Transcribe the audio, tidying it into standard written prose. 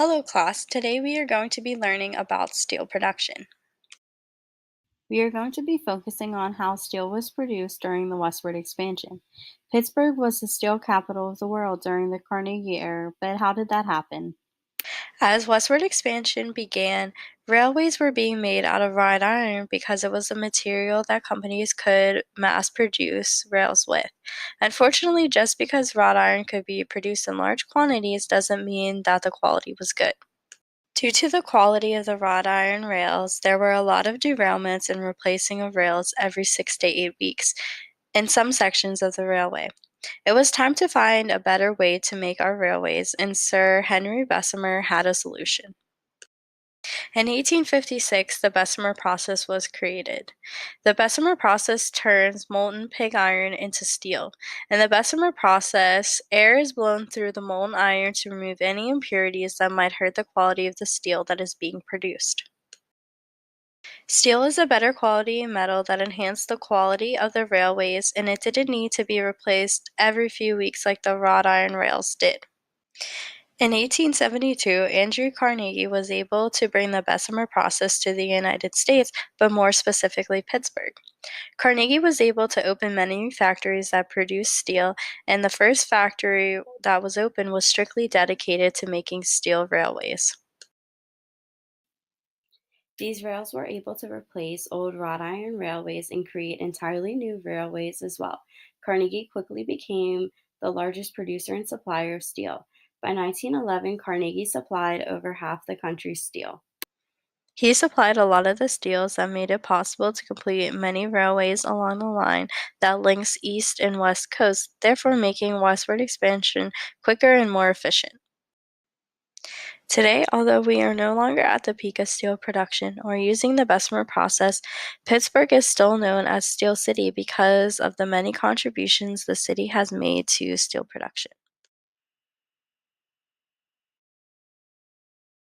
Hello class, today we are going to be learning about steel production. We are going to be focusing on how steel was produced during the westward expansion. Pittsburgh was the steel capital of the world during the Carnegie era, but how did that happen? As westward expansion began, railways were being made out of wrought iron because it was a material that companies could mass produce rails with. Unfortunately, just because wrought iron could be produced in large quantities doesn't mean that the quality was good. Due to the quality of the wrought iron rails, there were a lot of derailments and replacing of rails every 6 to 8 weeks in some sections of the railway. It was time to find a better way to make our railways, and Sir Henry Bessemer had a solution. In 1856, the Bessemer process was created. The Bessemer process turns molten pig iron into steel. In the Bessemer process, air is blown through the molten iron to remove any impurities that might hurt the quality of the steel that is being produced. Steel is a better quality metal that enhanced the quality of the railways, and it didn't need to be replaced every few weeks like the wrought iron rails did. In 1872, Andrew Carnegie was able to bring the Bessemer process to the United States, but more specifically Pittsburgh. Carnegie was able to open many factories that produced steel, and the first factory that was opened was strictly dedicated to making steel railways. These rails were able to replace old wrought iron railways and create entirely new railways as well. Carnegie quickly became the largest producer and supplier of steel. By 1911, Carnegie supplied over half the country's steel. He supplied a lot of the steels that made it possible to complete many railways along the line that links east and west coasts, therefore making westward expansion quicker and more efficient. Today, although we are no longer at the peak of steel production or using the Bessemer process, Pittsburgh is still known as Steel City because of the many contributions the city has made to steel production.